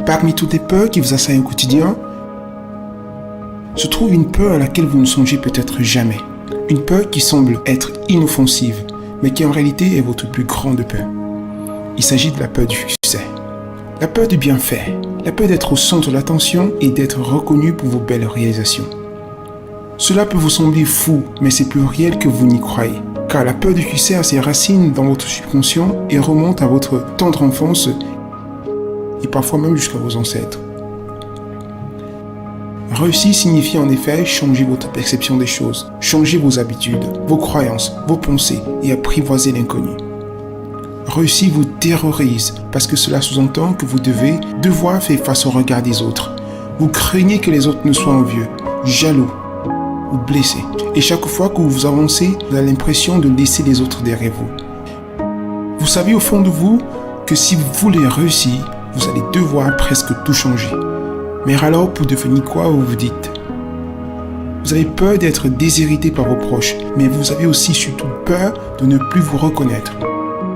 Parmi toutes les peurs qui vous assaillent au quotidien, se trouve une peur à laquelle vous ne songez peut-être jamais. Une peur qui semble être inoffensive, mais qui en réalité est votre plus grande peur. Il s'agit de la peur du succès. La peur du bienfait, la peur d'être au centre de l'attention et d'être reconnu pour vos belles réalisations. Cela peut vous sembler fou, mais c'est plus réel que vous n'y croyez. Car la peur du succès a ses racines dans votre subconscient et remonte à votre tendre enfance et parfois même jusqu'à vos ancêtres. Réussir signifie en effet changer votre perception des choses, changer vos habitudes, vos croyances, vos pensées et apprivoiser l'inconnu. Réussir vous terrorise parce que cela sous-entend que vous devez devoir faire face au regard des autres. Vous craignez que les autres ne soient envieux, jaloux ou blessés. Et chaque fois que vous avancez, vous avez l'impression de laisser les autres derrière vous. Vous savez au fond de vous que si vous voulez réussir, vous allez devoir presque tout changer. Mais alors, pour devenir quoi, vous vous dites? Vous avez peur d'être déshérité par vos proches, mais vous avez aussi surtout peur de ne plus vous reconnaître.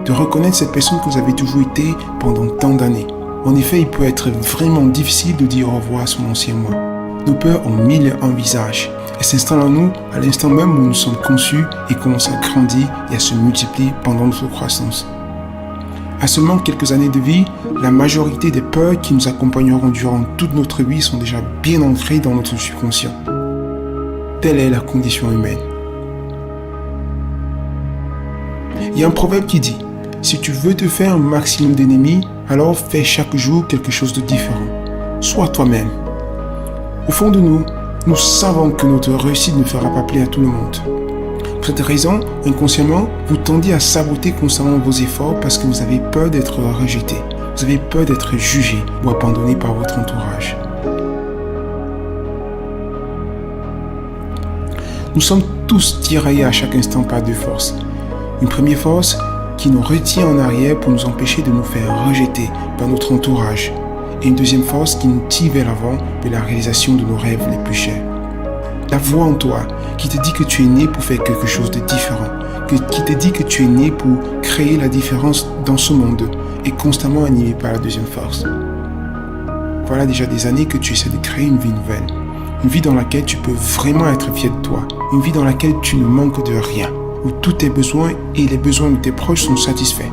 De reconnaître cette personne que vous avez toujours été pendant tant d'années. En effet, il peut être vraiment difficile de dire au revoir à son ancien moi. Nos peurs ont mille et un visages. Elles s'installent en nous à l'instant même où nous sommes conçus et commencent à grandir et à se multiplier pendant notre croissance. À seulement quelques années de vie, la majorité des peurs qui nous accompagneront durant toute notre vie sont déjà bien ancrées dans notre subconscient. Telle est la condition humaine. Il y a un proverbe qui dit « Si tu veux te faire un maximum d'ennemis, alors fais chaque jour quelque chose de différent. Sois toi-même. » Au fond de nous, nous savons que notre réussite ne fera pas plaisir à tout le monde. Pour cette raison, inconsciemment, vous tendez à saboter constamment vos efforts parce que vous avez peur d'être rejeté. Vous avez peur d'être jugé ou abandonné par votre entourage. Nous sommes tous tiraillés à chaque instant par deux forces. Une première force qui nous retient en arrière pour nous empêcher de nous faire rejeter par notre entourage. Et une deuxième force qui nous tire vers l'avant vers la réalisation de nos rêves les plus chers. La voix en toi qui te dit que tu es né pour faire quelque chose de différent, qui te dit que tu es né pour créer la différence dans ce monde, est constamment animée par la deuxième force. Voilà déjà des années que tu essaies de créer une vie nouvelle, une vie dans laquelle tu peux vraiment être fier de toi, une vie dans laquelle tu ne manques de rien, où tous tes besoins et les besoins de tes proches sont satisfaits.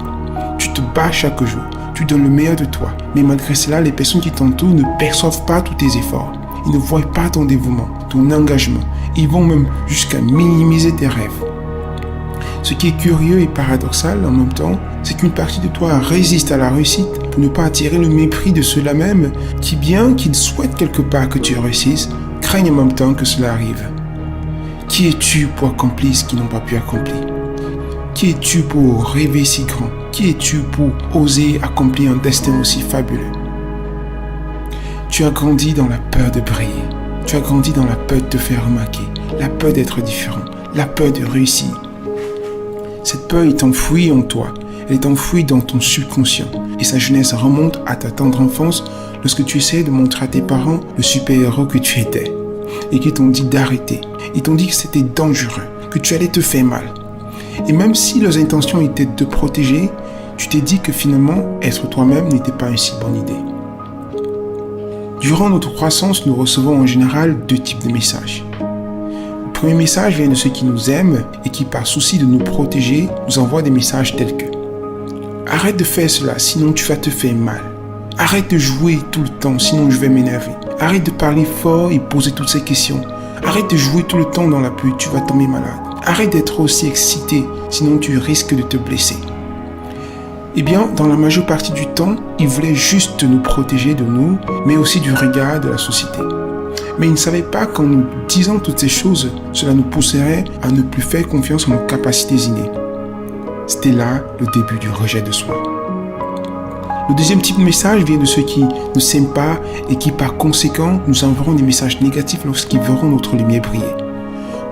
Tu te bats chaque jour, tu donnes le meilleur de toi, mais malgré cela, les personnes qui t'entourent ne perçoivent pas tous tes efforts. Ils ne voient pas ton dévouement, ton engagement. Ils vont même jusqu'à minimiser tes rêves. Ce qui est curieux et paradoxal en même temps, c'est qu'une partie de toi résiste à la réussite pour ne pas attirer le mépris de ceux-là même qui, bien qu'ils souhaitent quelque part que tu réussisses, craignent en même temps que cela arrive. Qui es-tu pour accomplir ce qu'ils n'ont pas pu accomplir? Qui es-tu pour rêver si grand? Qui es-tu pour oser accomplir un destin aussi fabuleux? Tu as grandi dans la peur de briller. Tu as grandi dans la peur de te faire remarquer, la peur d'être différent, la peur de réussir. Cette peur est enfouie en toi. Elle est enfouie dans ton subconscient. Et sa jeunesse remonte à ta tendre enfance lorsque tu essayais de montrer à tes parents le super-héros que tu étais. Et qu'ils t'ont dit d'arrêter. Ils t'ont dit que c'était dangereux, que tu allais te faire mal. Et même si leurs intentions étaient de te protéger, tu t'es dit que finalement, être toi-même n'était pas une si bonne idée. Durant notre croissance, nous recevons en général deux types de messages. Le premier message vient de ceux qui nous aiment et qui, par souci de nous protéger, nous envoient des messages tels que « Arrête de faire cela, sinon tu vas te faire mal. Arrête de jouer tout le temps, sinon je vais m'énerver. Arrête de parler fort et poser toutes ces questions. Arrête de jouer tout le temps dans la pluie, tu vas tomber malade. Arrête d'être aussi excité, sinon tu risques de te blesser. » Eh bien, dans la majeure partie du temps, ils voulaient juste nous protéger de nous, mais aussi du regard de la société. Mais ils ne savaient pas qu'en nous disant toutes ces choses, cela nous pousserait à ne plus faire confiance en nos capacités innées. C'était là le début du rejet de soi. Le deuxième type de message vient de ceux qui ne s'aiment pas et qui, par conséquent, nous enverront des messages négatifs lorsqu'ils verront notre lumière briller.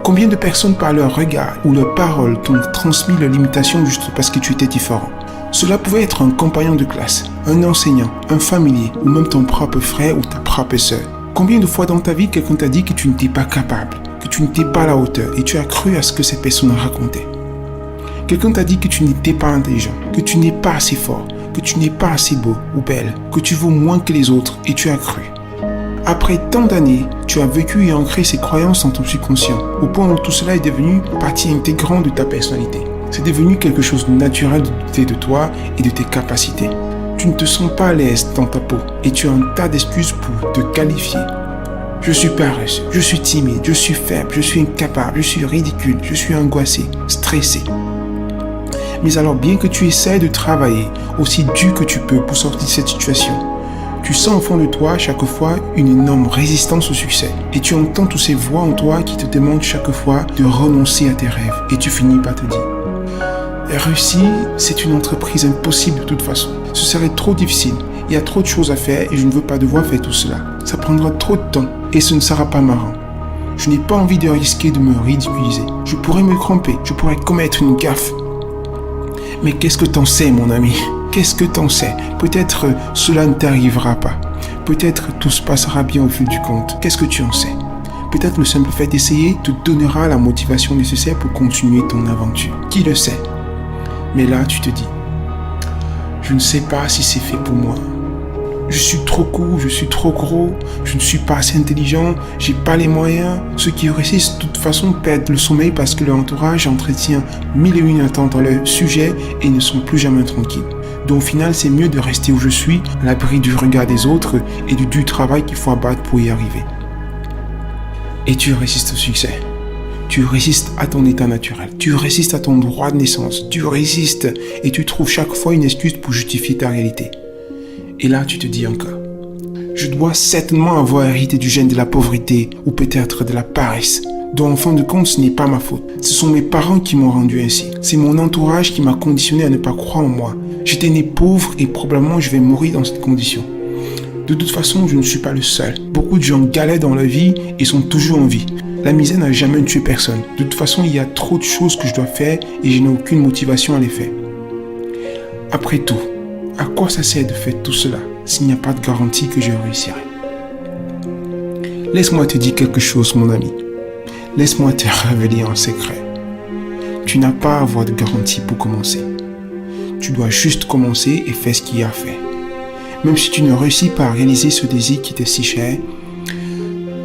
Combien de personnes, par leur regard ou leurs paroles, t'ont transmis leurs limitations juste parce que tu étais différent? Cela pouvait être un compagnon de classe, un enseignant, un familier ou même ton propre frère ou ta propre sœur. Combien de fois dans ta vie quelqu'un t'a dit que tu n'étais pas capable, que tu n'étais pas à la hauteur et tu as cru à ce que cette personne racontait? Quelqu'un t'a dit que tu n'étais pas intelligent, que tu n'es pas assez fort, que tu n'es pas assez beau ou belle, que tu vaux moins que les autres et tu as cru. Après tant d'années, tu as vécu et ancré ces croyances dans ton subconscient, au point où tout cela est devenu partie intégrante de ta personnalité. C'est devenu quelque chose de naturel de douter de toi et de tes capacités. Tu ne te sens pas à l'aise dans ta peau et tu as un tas d'excuses pour te qualifier. Je suis paresseux, je suis timide, je suis faible, je suis incapable, je suis ridicule, je suis angoissé, stressé. Mais alors bien que tu essaies de travailler aussi dur que tu peux pour sortir de cette situation, tu sens au fond de toi chaque fois une énorme résistance au succès. Et tu entends toutes ces voix en toi qui te demandent chaque fois de renoncer à tes rêves. Et tu finis par te dire, réussir, c'est une entreprise impossible de toute façon. Ce serait trop difficile. Il y a trop de choses à faire et je ne veux pas devoir faire tout cela. Ça prendra trop de temps et ce ne sera pas marrant. Je n'ai pas envie de risquer de me ridiculiser. Je pourrais me tromper, je pourrais commettre une gaffe. Mais qu'est-ce que t'en sais, mon ami ? Qu'est-ce que t'en sais ? Peut-être cela ne t'arrivera pas. Peut-être tout se passera bien au fil du compte. Qu'est-ce que tu en sais ? Peut-être le simple fait d'essayer te donnera la motivation nécessaire pour continuer ton aventure. Qui le sait ? Mais là, tu te dis, je ne sais pas si c'est fait pour moi. Je suis trop court, je suis trop gros, je ne suis pas assez intelligent, j'ai pas les moyens. Ceux qui réussissent de toute façon perdent le sommeil parce que leur entourage entretient 1001 attentes dans leur sujet et ne sont plus jamais tranquilles. Donc au final, c'est mieux de rester où je suis, à l'abri du regard des autres et du dur travail qu'il faut abattre pour y arriver. Et tu résistes au succès. Tu résistes à ton état naturel. Tu résistes à ton droit de naissance. Tu résistes et tu trouves chaque fois une excuse pour justifier ta réalité. Et là, tu te dis encore, je dois certainement avoir hérité du gène de la pauvreté ou peut-être de la paresse, dont en fin de compte, ce n'est pas ma faute. Ce sont mes parents qui m'ont rendu ainsi. C'est mon entourage qui m'a conditionné à ne pas croire en moi. J'étais né pauvre et probablement je vais mourir dans cette condition. De toute façon, je ne suis pas le seul. Beaucoup de gens galèrent dans la vie et sont toujours en vie. La misère n'a jamais tué personne. De toute façon, il y a trop de choses que je dois faire et je n'ai aucune motivation à les faire. Après tout, à quoi ça sert de faire tout cela s'il n'y a pas de garantie que je réussirai ? Laisse-moi te dire quelque chose, mon ami. Laisse-moi te révéler un secret. Tu n'as pas à avoir de garantie pour commencer. Tu dois juste commencer et faire ce qu'il y a à faire. Même si tu ne réussis pas à réaliser ce désir qui t'est si cher,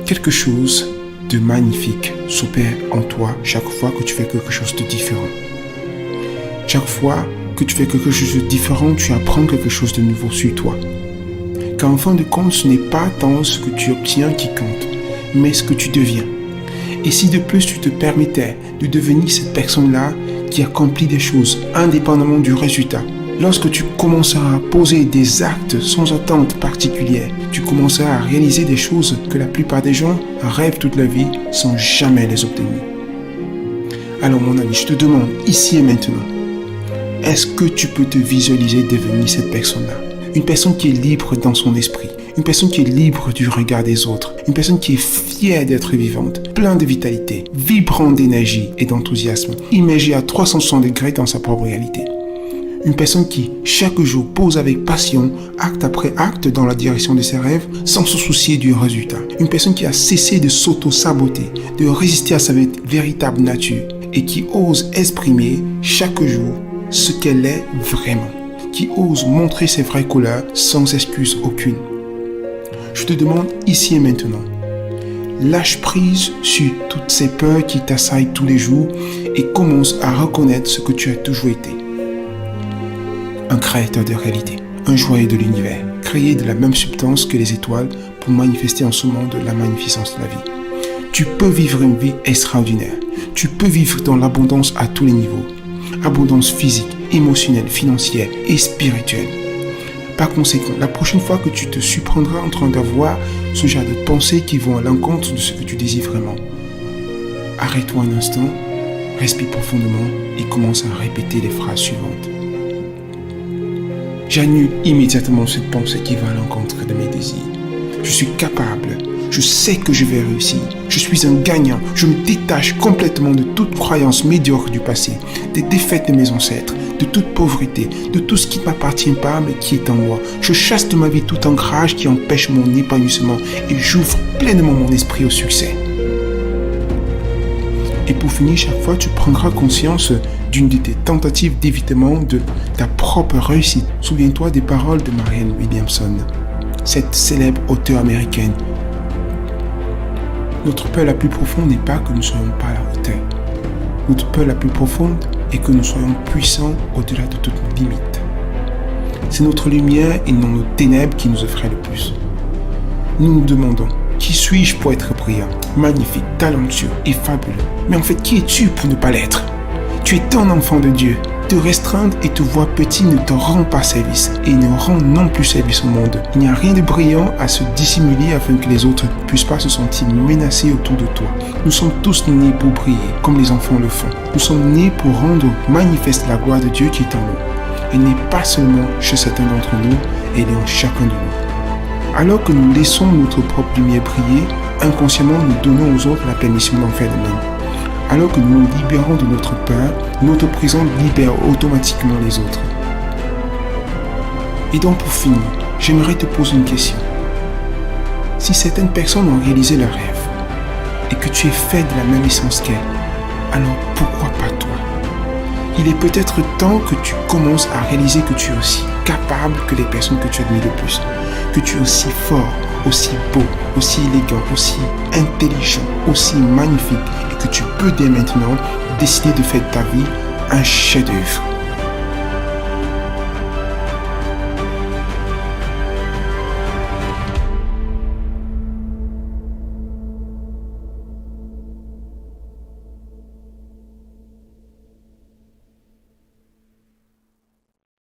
quelque chose de magnifique s'opère en toi chaque fois que tu fais quelque chose de différent. Chaque fois que tu fais quelque chose de différent, tu apprends quelque chose de nouveau sur toi. Car en fin de compte, ce n'est pas tant ce que tu obtiens qui compte, mais ce que tu deviens. Et si de plus tu te permettais de devenir cette personne-là qui accomplit des choses indépendamment du résultat, lorsque tu commenceras à poser des actes sans attente particulière, tu commenceras à réaliser des choses que la plupart des gens rêvent toute la vie sans jamais les obtenir. Alors mon ami, je te demande ici et maintenant, est-ce que tu peux te visualiser devenir cette personne-là ? Une personne qui est libre dans son esprit, une personne qui est libre du regard des autres, une personne qui est fière d'être vivante, pleine de vitalité, vibrante d'énergie et d'enthousiasme, immergée à 360 degrés dans sa propre réalité. Une personne qui, chaque jour, pose avec passion, acte après acte dans la direction de ses rêves, sans se soucier du résultat. Une personne qui a cessé de s'auto-saboter, de résister à sa véritable nature et qui ose exprimer chaque jour ce qu'elle est vraiment, qui ose montrer ses vraies couleurs sans excuse aucune. Je te demande ici et maintenant, lâche prise sur toutes ces peurs qui t'assaillent tous les jours et commence à reconnaître ce que tu as toujours été. Un créateur de réalité, un joyeux de l'univers, créé de la même substance que les étoiles pour manifester en ce monde la magnificence de la vie. Tu peux vivre une vie extraordinaire. Tu peux vivre dans l'abondance à tous les niveaux. Abondance physique, émotionnelle, financière et spirituelle. Par conséquent, la prochaine fois que tu te surprendras en train d'avoir ce genre de pensées qui vont à l'encontre de ce que tu désires vraiment, arrête-toi un instant, respire profondément et commence à répéter les phrases suivantes. J'annule immédiatement cette pensée qui va à l'encontre de mes désirs. Je suis capable. Je sais que je vais réussir. Je suis un gagnant. Je me détache complètement de toute croyance médiocre du passé, des défaites de mes ancêtres, de toute pauvreté, de tout ce qui ne m'appartient pas mais qui est en moi. Je chasse de ma vie tout ancrage qui empêche mon épanouissement et j'ouvre pleinement mon esprit au succès. Et pour finir, chaque fois, tu prendras conscience d'une de tes tentatives d'évitement de ta propre réussite. Souviens-toi des paroles de Marianne Williamson, cette célèbre auteure américaine. Notre peur la plus profonde n'est pas que nous ne soyons pas à la hauteur. Notre peur la plus profonde est que nous soyons puissants au-delà de toutes nos limites. C'est notre lumière et non nos ténèbres qui nous effraient le plus. Nous nous demandons, qui suis-je pour être brillant, magnifique, talentueux et fabuleux? Mais en fait, qui es-tu pour ne pas l'être? Tu es un enfant de Dieu. Te restreindre et te voir petit ne te rend pas service et ne rend non plus service au monde. Il n'y a rien de brillant à se dissimuler afin que les autres ne puissent pas se sentir menacés autour de toi. Nous sommes tous nés pour briller, comme les enfants le font. Nous sommes nés pour rendre manifeste la gloire de Dieu qui est en nous. Elle n'est pas seulement chez certains d'entre nous, elle est en chacun de nous. Alors que nous laissons notre propre lumière briller, inconsciemment nous donnons aux autres la permission d'en faire de même. Alors que nous nous libérons de notre peur, notre prison libère automatiquement les autres. Et donc pour finir, j'aimerais te poser une question. Si certaines personnes ont réalisé leur rêve et que tu es fait de la même essence qu'elles, alors pourquoi pas toi? Il est peut-être temps que tu commences à réaliser que tu es aussi capable que les personnes que tu admires le plus, que tu es aussi fort, aussi beau, aussi élégant, aussi intelligent, aussi magnifique et que tu peux dès maintenant décider de faire de ta vie un chef-d'œuvre.